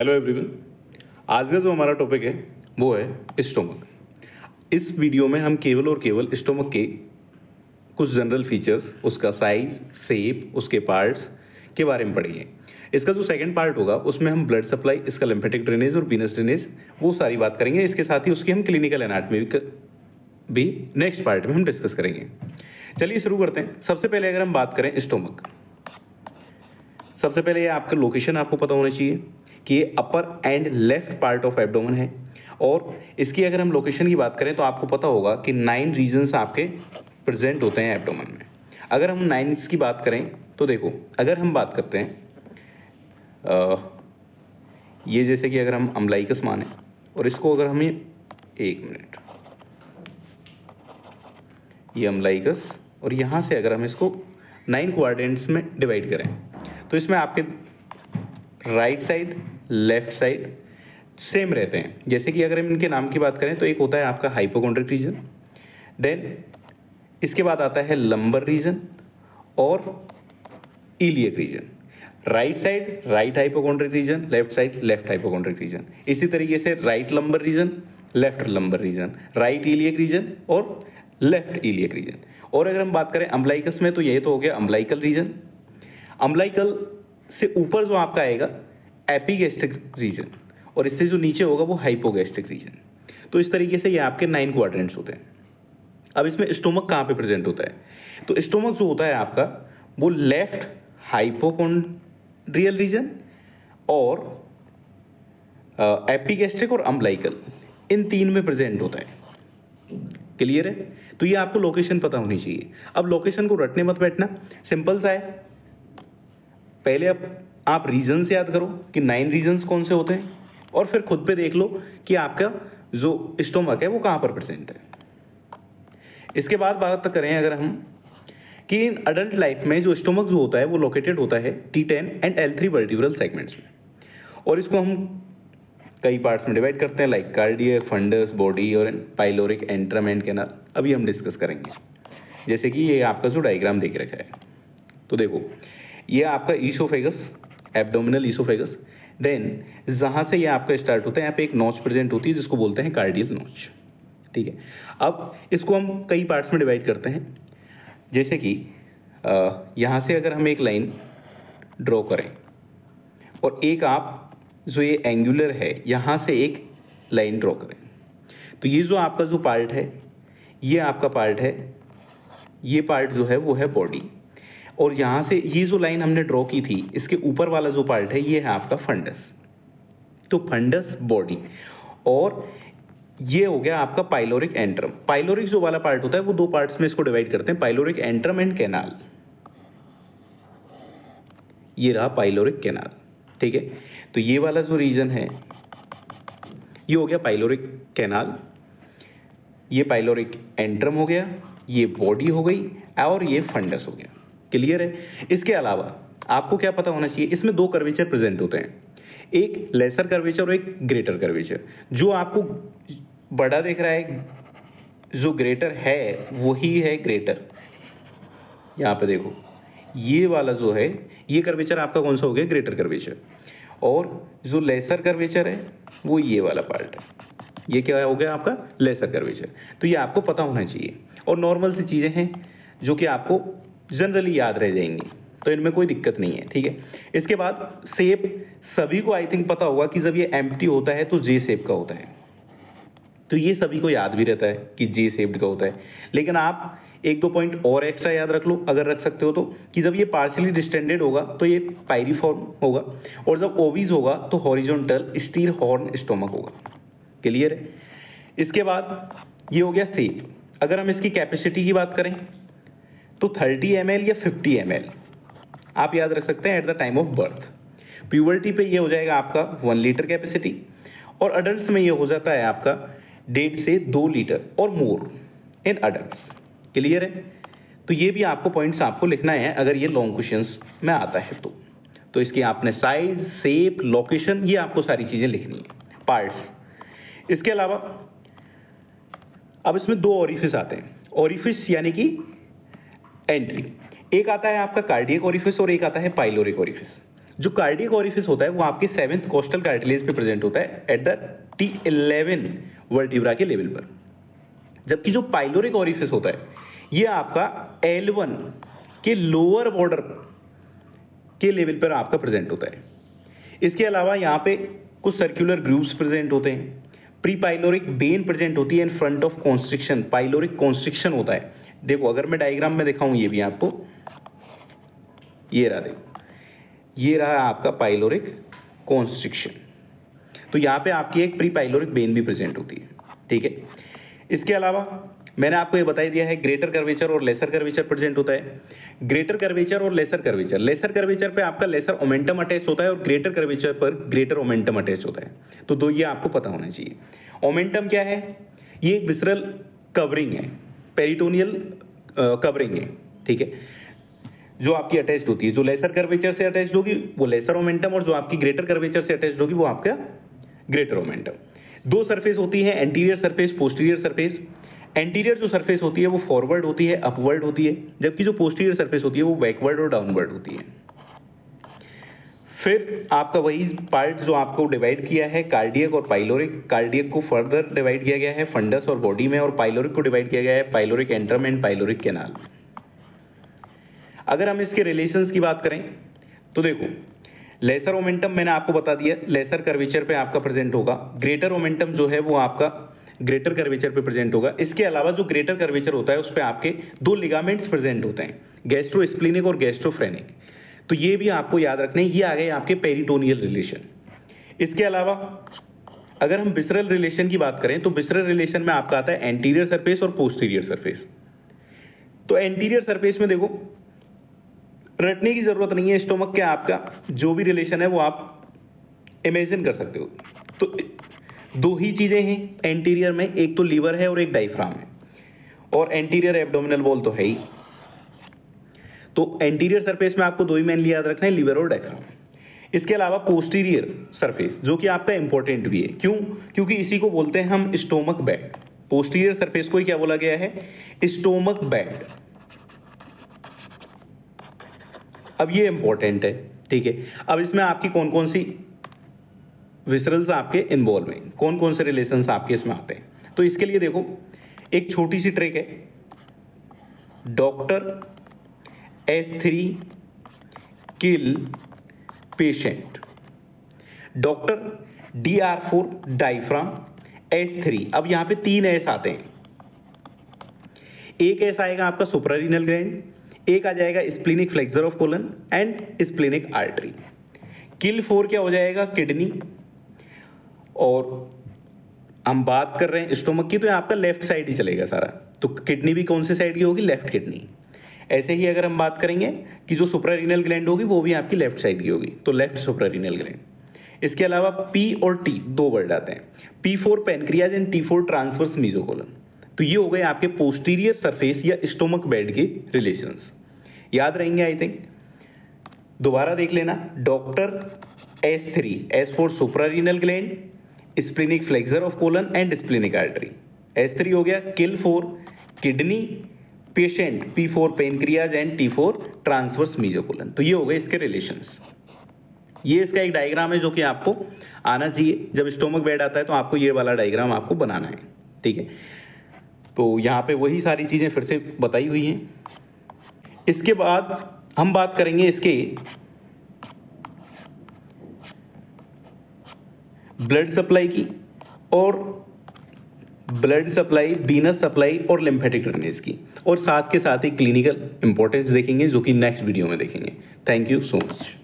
Hello everyone. आज का जो हमारा टॉपिक है वो है स्टोमक। इस वीडियो में हम केवल और केवल स्टोमक के कुछ जनरल फीचर्स, उसका साइज, शेप, उसके पार्ट्स के बारे में पढ़ेंगे। इसका जो सेकंड पार्ट होगा उसमें हम ब्लड सप्लाई, इसका लिम्फेटिक ड्रेनेज और वीनस ड्रेनेज वो सारी बात करेंगे। इसके साथ ही उसकी हम क्लिनिकल एनाटॉमी भी नेक्स्ट पार्ट में हम डिस्कस करेंगे। चलिए शुरू करते हैं। सबसे पहले अगर हम बात करें स्टोमक, सबसे पहले ये आपका लोकेशन आपको पता होना चाहिए कि ये upper and left part of abdomen है। और इसकी अगर हम लोकेशन की बात करें तो आपको पता होगा कि 9 रीजन्स आपके प्रेजेंट होते हैं एब्डोमेन में। अगर हम 9 की बात करें तो देखो, अगर हम बात करते हैं ये जैसे कि अगर हम अम्बलाइकस माने और इसको अगर हमें एक मिनट, ये अम्बलाइकस और यहाँ से अगर हम इसको 9 क्वाड्रेंट्स में डिवाइड करें तो इसमें आपके right side, left side same रहते हैं। जैसे कि अगर हम इनके नाम की बात करें तो एक होता है आपका हाइपोकॉन्ड्रिक रीजन, देन इसके बाद आता है लंबर रीजन और iliac region. Right side right hypochondriac region, left side left hypochondriac region. इसी तरीके से right lumbar region, left lumbar region, right iliac region और लेफ्ट इलियक रीजन। और अगर हम बात करें अम्बलाइकस में तो ये तो हो गया अम्बलाइकल रीजन। अम्बलाइकल से ऊपर जो आपका आएगा एपिगैस्ट्रिक रीजन और इससे जो नीचे होगा वो हाइपोगैस्ट्रिक रीजन। तो इस तरीके से ये आपके 9 क्वाड्रेंट्स होते हैं। अब इसमें स्टोमक कहाँ पे प्रेजेंट होता है? तो स्टोमक जो होता है आपका वो लेफ्ट हाइपोकॉन्ड्रियल रीजन और एपिगैस्ट्रिक और अम्बलाइकल, इन 3 में प्रेजेंट होता है। क्लियर है? तो ये आपको लोकेशन पता होनी चाहिए। अब लोकेशन को रटने मत बैठना, सिंपल सा है। पहले अब आप रीजन्स याद करो कि 9 रीजन्स कौन से होते हैं और फिर खुद पे देख लो कि आपका जो स्टोमक है वो कहाँ पर प्रेजेंट है। इसके बाद बात करें अगर हम कि इन अडल्ट लाइफ में जो स्टोमक जो होता है वो लोकेटेड होता है T10 and L3 vertebral segments में। और इसको हम कई पार्ट्स में डिवाइड करते हैं, लाइक कार्डियक, फंडस, बॉडी और पाइलोरिक, एंट्रम एंड कैनाल। अभी हम डिस्कस करेंगे। जैसे कि ये आपका जो डायग्राम देख रखा है, तो देखो ये आपका ईसोफेगस, एब्डोमिनल ईसोफेगस, देन जहां से ये आपका स्टार्ट होता है यहाँ पे एक नोच प्रेजेंट होती है जिसको बोलते हैं कार्डियल नोच। ठीक है, अब इसको हम कई पार्ट्स में डिवाइड करते हैं। जैसे कि यहाँ से अगर हम एक लाइन ड्रॉ करें और एक आप जो ये एंगुलर है यहाँ से एक लाइन ड्रॉ करें, तो ये जो आपका जो पार्ट है ये आपका पार्ट है, ये पार्ट जो है वो है बॉडी। और यहाँ से ये जो लाइन हमने ड्रॉ की थी इसके ऊपर वाला जो पार्ट है ये है आपका फंडस। तो फंडस बॉडी और ये हो गया आपका पाइलोरिक एंट्रम। पाइलोरिक जो वाला पार्ट होता है वो 2 पार्ट्स में इसको डिवाइड करते हैं, पाइलोरिक एंट्रम एंड कैनाल। ये रहा पाइलोरिक कैनाल। ठीक है, तो ये वाला जो रीजन है ये हो गया पाइलोरिक कैनाल, ये पाइलोरिक एंट्रम हो गया, ये बॉडी हो गई और ये फंडस हो गया। क्लियर है? इसके अलावा आपको क्या पता होना चाहिए, इसमें 2 कर्वेचर प्रेजेंट होते हैं, एक लेसर कर्वेचर और एक ग्रेटर कर्वेचर। जो आपको बड़ा दिख रहा है, जो ग्रेटर है वही है ग्रेटर। यहाँ पे देखो ये वाला जो है ये कर्वेचर आपका कौन सा हो गया? Greater curvature. और जो लेसर कर्वेचर है वो ये वाला पार्ट है, ये क्या हो गया आपका? Lesser curvature. तो ये आपको पता होना चाहिए और नॉर्मल सी चीजें हैं जो कि आपको जनरली याद रह जाएंगी, तो इनमें कोई दिक्कत नहीं है। ठीक है, इसके बाद शेप सभी को आई थिंक पता होगा कि जब ये एम्प्टी होता है तो जे शेप का होता है। तो ये सभी को याद भी रहता है कि जे शेप्ड का होता है। लेकिन आप 1-2 पॉइंट और एक्स्ट्रा याद रख लो, अगर रख सकते हो तो, कि जब ये पार्शियली डिस्टेंडेड होगा तो ये पायरिफॉर्म होगा और जब ओवीज होगा तो हॉरिजॉन्टल स्टील हॉर्न स्टोमक होगा। क्लियर है? इसके बाद ये हो गया शेप। अगर हम इसकी कैपेसिटी की बात करें तो 30 ml या 50 ml आप याद रख सकते हैं at the time of birth. Puberty पे ये हो जाएगा आपका 1 लीटर कैपेसिटी और अडल्ट में ये हो जाता है आपका 1.5 से 2 लीटर और मोर इन अडल्ट। क्लियर है? तो ये भी आपको पॉइंट्स आपको लिखना है अगर ये लॉन्ग क्वेश्चंस में आता है तो इसकी आपने साइज, शेप, लोकेशन, ये आपको सारी चीजें लिखनी है, पार्ट्स। इसके अलावा अब इसमें 2 ओरिफिस आते हैं, ओरिफिस यानी कि एंट्री। एक आता है आपका कार्डियक ओरिफिस और एक आता है पाइलोरिक ओरिफिस। जो कार्डियक ओरिफिस होता है वो आपके 7th कोस्टल कार्टिलेज पे प्रेजेंट होता है एट द T11 वर्टिब्रा के लेवल पर, जबकि जो पाइलोरिक ओरिफिस होता है ये आपका L1 के लोअर बॉर्डर के लेवल पर आपका प्रेजेंट होता है। इसके अलावा यहाँ पे कुछ सर्कुलर ग्रूव्स प्रेजेंट होते हैं, प्री पाइलोरिक वेन प्रेजेंट होती है in front of constriction, pyloric constriction होता है। देखो अगर मैं डायग्राम में दिखाऊं ये भी आपको, ये रहा, देखो ये रहा आपका पाइलोरिक कॉन्स्ट्रिक्शन। तो यहाँ पे आपकी एक प्री पाइलोरिक वेन भी प्रेजेंट होती है, ठीक है। इसके अलावा मैंने आपको ये बता दिया है ग्रेटर कर्वेचर और लेसर कर्वेचर प्रेजेंट होता है। ग्रेटर कर्वेचर और लेसर कर्वेचर, लेसर कर्वेचर पे आपका लेसर ओमेंटम अटैच होता है और ग्रेटर कर्वेचर पर ग्रेटर ओमेंटम अटैच होता है। तो दो ये आपको पता होना चाहिए। ओमेंटम क्या है? ये एक विसरल कवरिंग है, पेरिटोनियल कवरिंग है, ठीक है, जो आपकी अटैच्ड होती है। जो लेसर कर्वेचर से अटैच्ड होगी वो लेसर ओमेंटम, और जो आपकी ग्रेटर कर्वेचर से अटैच्ड होगी वो आपका ग्रेटर ओमेंटम। दो सरफेस होती है, anterior surface, posterior surface. Anterior जो सरफेस होती है वो फॉरवर्ड होती है, अपवर्ड होती है, जबकि जो पोस्टीरियर सरफेस होती है वो बैकवर्ड और डाउनवर्ड होती है। फिर आपका वही पार्ट जो आपको डिवाइड किया है कार्डियक और पाइलोरिक, कार्डियक को फर्दर डिवाइड किया गया है फंडस और बॉडी में, और पाइलोरिक को डिवाइड किया गया है pyloric antrum and pyloric canal. अगर हम इसके रिलेशंस की बात करें तो देखो, लेसर ओमेंटम मैंने आपको बता दिया लेसर कर्वेचर पे आपका प्रेजेंट होगा, ग्रेटर ओमेंटम जो है वो आपका ग्रेटर कर्वेचर पे प्रेजेंट होगा। इसके अलावा जो ग्रेटर कर्वेचर होता है उस पे आपके दो लिगामेंट्स प्रेजेंट होते हैं, गैस्ट्रोस्प्लिनिक और गैस्ट्रोफ्रेनिक। तो ये भी आपको याद रखने, ये आ गए आपके पेरिटोनियल रिलेशन। इसके अलावा अगर हम विसरल रिलेशन की बात करें तो विसरल रिलेशन में आपका आता है एंटीरियर सरफेस और पोस्टीरियर सरफेस। तो एंटीरियर सरफेस में देखो, रटने की जरूरत नहीं है, स्टोमक के आपका जो भी रिलेशन है वो आप इमेजिन कर सकते हो। तो दो ही चीजें हैं एंटीरियर में, एक तो लीवर है और एक डायफ्राम है, और एंटीरियर एब्डोमिनल वॉल तो है ही। तो एंटीरियर सरफेस में आपको दो ही मेनली याद रखना है, लीवर और डायफ्राम। इसके अलावा पोस्टीरियर सरफेस जो कि आपका इंपॉर्टेंट भी है, क्यों? क्योंकि इसी को बोलते हैं हम स्टोमक बेड। पोस्टीरियर सरफेस को ही क्या बोला गया है? Stomach bed. अब ये इंपॉर्टेंट है, ठीक है। अब इसमें आपकी कौन कौन सी विसरल्स आपके इन्वॉल्व हैं, कौन कौन से रिलेशंस आपके इसमें आते हैं। तो इसके लिए देखो एक छोटी सी ट्रिक है, doctor S3 kill patient, doctor DR4 diaphragm, S3। अब यहां पे 3 S आते हैं, एक S आएगा आपका सुप्रारीनल ग्लैंड, एक आ जाएगा splenic flexure of colon and splenic artery. Kill 4 क्या हो जाएगा? किडनी। और हम बात कर रहे हैं स्टोमक की, तो आपका लेफ्ट साइड ही चलेगा सारा। तो किडनी भी कौन से साइड की होगी? Left kidney. ऐसे ही अगर हम बात करेंगे कि जो सुप्रारीनल ग्लैंड होगी वो भी आपकी लेफ्ट साइड की होगी, तो लेफ्ट सुप्रारीनल ग्लैंड। इसके अलावा P और T दो वर्ड आते हैं, P4 pancreas and T4 transverse mesocolon. तो ये हो गए आपके पोस्टीरियर सरफेस या स्टोमक बेड के रिलेशंस, याद रहेंगे आई थिंक। दोबारा देख लेना, doctor S3, S for suprarenal gland, splenic flexure of colon and splenic artery. S3 हो गया। Kill 4 kidney, patient P4 pancreas and T4 transverse mesocolon. तो ये हो गए इसके रिलेशंस। ये इसका एक डायग्राम है जो कि आपको आना चाहिए, जब स्टोमक बेड आता है तो आपको ये वाला डायग्राम आपको बनाना है, ठीक है। तो यहाँ पे वही सारी चीजें फिर से बताई हुई हैं। इसके बाद हम बात करेंगे इसके ब्लड सप्लाई की, और ब्लड सप्लाई, वीनस सप्लाई और लिम्फेटिक ड्रेनेज की, और साथ के साथ ही क्लिनिकल इंपॉर्टेंस देखेंगे जो कि नेक्स्ट वीडियो में देखेंगे। Thank you so much.